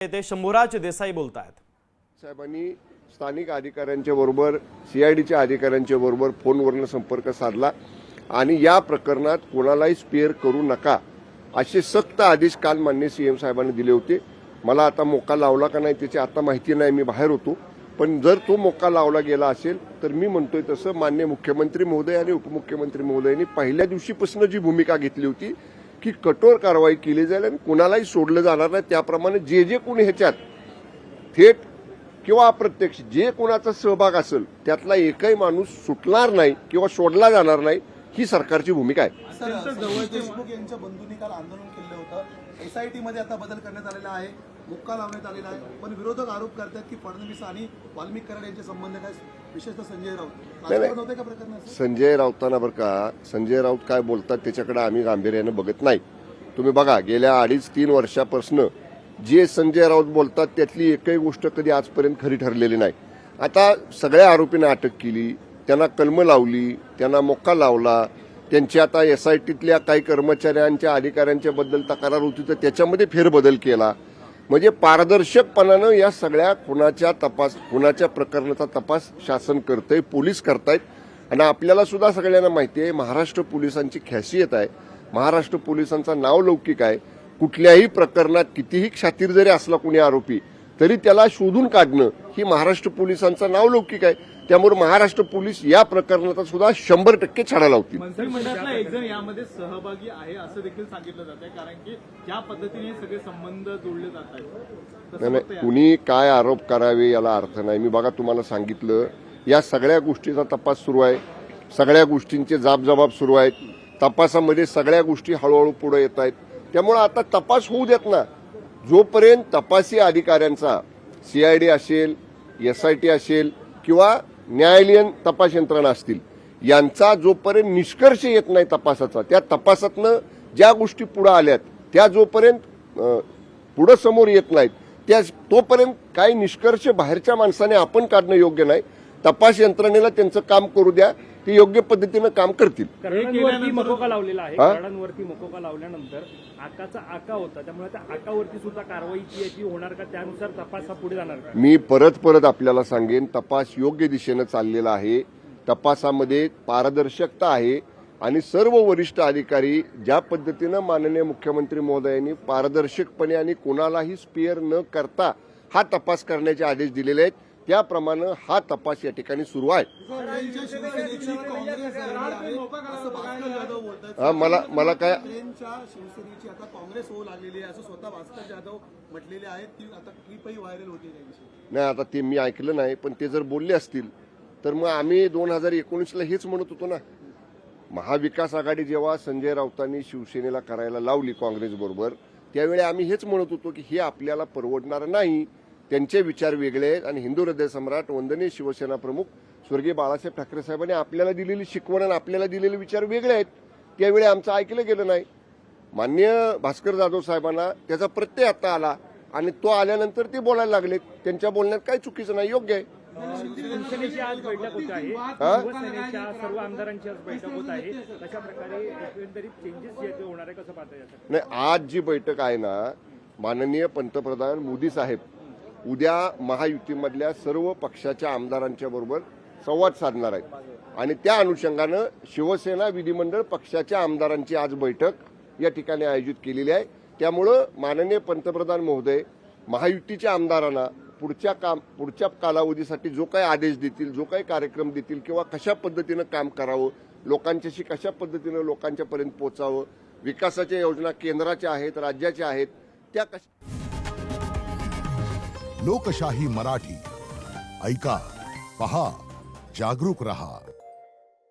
ते शंभूराज देसाई बोलतायत। साहेबांनी स्थानिक अधिकाऱ्यांच्या बरोबर सीआयडीच्या अधिकाऱ्यांच्या बरोबर फोनवरून संपर्क साधला आणि या प्रकरणात कोणालाही स्पेअर करू नका असे सक्त आदेश काल माननीय सीएम साहेबांनी दिले होते। मला आता मोका लावला का नाही त्याची आता माहिती नाही, मी बाहेर होतो, पण जर तो मोका लावला गेला असेल तर मी म्हणतोय तसं माननीय मुख्यमंत्री महोदय आणि उपमुख्यमंत्री महोदयांनी पहिल्या दिवशीपासून जी भूमिका घेतली होती की कठोर कारवाई केली जाईल आणि कुणालाही सोडलं जाणार नाही, त्याप्रमाणे जे कोणी ह्याच्यात थेट किंवा अप्रत्यक्ष जे कोणाचा सहभाग असेल त्यातला एकही माणूस सुटणार नाही किंवा सोडला जाणार नाही, ही सरकारची भूमिका आहे। देशमुख यांच्या बंधूंनी काल आंदोलन केलं होतं, एसआयटी मध्ये आता बदल करण्यात आलेला आहे, मुक्का लावण्यात आलेला आहे, पण विरोधक आरोप करतात की फडणवीस आणि वाल्मिक कराड यांचे संबंध काय, विशेषतः संजय राऊत संजय राऊतांना बरं का, संजय राऊत काय बोलतात त्याच्याकडे आम्ही गांभीर्याने बघत नाही। तुम्ही बघा गेल्या 2.5-3 वर्षापासून जे संजय राऊत बोलतात त्यातली एकही गोष्ट कधी आजपर्यंत खरी ठरलेली नाही। आता सगळ्या आरोपींना अटक केली, त्यांना कलम लावली, त्यांना मोक्का लावला, त्यांची आता एसआयटीतल्या काही कर्मचाऱ्यांच्या अधिकाऱ्यांच्या बद्दल तक्रार होती तर त्याच्यामध्ये फेरबदल केला। म्हणजे पारदर्शकपणानं या सगळ्या खुनाच्या प्रकरणाचा तपास शासन करतंय, पोलीस करतायत आणि आपल्याला सुद्धा सगळ्यांना माहिती आहे महाराष्ट्र पोलिसांची खासियत आहे, महाराष्ट्र पोलिसांचा नावलौकिक आहे। कुठल्याही प्रकरणात कितीही शातीर जरी असला कोणी आरोपी तरी त्याला शोधून काढणं ही महाराष्ट्र पोलिसांचा नावलौकिक आहे। त्यामुळे महाराष्ट्र पोलीस या प्रकरणाचा सुद्धा 100% छाडा लावतील। मंत्रिमंडळातला एक जण यामध्ये सहभागी आहे असं देखील सांगितलं जात आहे, कारण की ज्या पद्धतीने सगळे संबंध जोडले जात आहेत। नाही, कुणी काय आरोप करावे याला अर्थ नाही। मी बघा तुम्हाला सांगितलं या सगळ्या गोष्टीचा तपास सुरू आहे, सगळ्या गोष्टींचे जाबजबाब सुरू आहेत, तपासामध्ये सगळ्या गोष्टी हळूहळू पुढे येत आहेत। त्यामुळे आता तपास होऊ देत ना, जोपर्यंत तपासी अधिकाऱ्यांचा सीआयडी असेल, एसआयटी असेल किंवा न्यायालयीन तपास यंत्रणा असतील यांचा जोपर्यंत निष्कर्ष येत नाही तपासाचा, त्या तपासातनं ज्या गोष्टी पुढे आल्यात त्या जोपर्यंत पुढे समोर येत नाहीत त्या तोपर्यंत काही निष्कर्ष बाहेरच्या माणसाने आपण काढणं योग्य नाही। तपास यंत्रणेला त्यांचं काम करू द्या, ते योग्य पद्धतीनं काम करतील। करणांवरती मकोका लावलेला आहे, करणांवरती मकोका लावल्यानंतर आकाचा आका होता, त्यामुळे त्या आकावरती सुद्धा कारवाई जी होणार का, त्यानुसार तपास हा पुढे जाणार का? मी परत आपल्याला सांगेन, तपास योग्य दिशेनं चाललेला आहे, तपासामध्ये पारदर्शकता आहे आणि सर्व वरिष्ठ अधिकारी ज्या पद्धतीनं माननीय मुख्यमंत्री महोदयांनी पारदर्शकपणे आणि कोणालाही स्पेअर न करता हा तपास करण्याचे आदेश दिलेले आहेत त्याप्रमाणे हा तपास या ठिकाणी सुरू आहे। मला काय शिवसेनेची आता काँग्रेस होऊ लागलेली आहे असं स्वतः भास्कर जाधव म्हटलेले आहेत, ती आता क्लिपही व्हायरल होती नाही। आता ते मी ऐकलं नाही, पण ते जर बोलले असतील तर मग आम्ही 2019ला हेच म्हणत होतो ना। महाविकास आघाडी जेव्हा संजय राऊतांनी शिवसेनेला करायला लावली काँग्रेस बरोबर, त्यावेळी आम्ही हेच म्हणत होतो की हे आपल्याला परवडणार नाही, त्यांचे विचार वेगळे आहेत आणि हिंदू हृदय सम्राट वंदनीय शिवसेना प्रमुख स्वर्गीय बाळासाहेब ठाकरे साहेबांनी आपल्याला दिलेली शिकवण आणि आपल्याला दिलेले विचार वेगळे आहेत, त्यावेळी आमचं ऐकलं गेलं नाही। माननीय भास्कर जाधव साहेबांना त्याचा प्रत्यय आता आला आणि तो आल्यानंतर ते बोलायला लागले, त्यांच्या बोलण्यात काही चुकीचं नाही, योग्य आहे। शिवसेनेची आज बैठक होत आहे, शिवसेनेच्या सर्व आमदारांची आज बैठक होत आहे, अशा प्रकारे एकंदरीत चेंजेस जे ते होणार आहे कसं पाहता येतं? नाही, आज जी बैठक आहे ना, माननीय पंतप्रधान मोदी साहेब उद्या महायुतीमधल्या सर्व पक्षाच्या आमदारांच्या बरोबर संवाद साधणार आहेत आणि त्या अनुषंगानं शिवसेना विधिमंडळ पक्षाच्या आमदारांची आज बैठक या ठिकाणी आयोजित केलेली आहे। त्यामुळं माननीय पंतप्रधान महोदय महायुतीच्या आमदारांना पुढच्या कालावधीसाठी जो काही आदेश देतील, जो काही कार्यक्रम देतील किंवा कशा पद्धतीनं काम करावं, लोकांच्याशी कशा पद्धतीनं लोकांच्यापर्यंत पोहोचावं, विकासाच्या योजना केंद्राच्या आहेत, राज्याच्या आहेत, त्या कशा। लोकशाही मराठी ऐका, पहा, जागरूक रहा।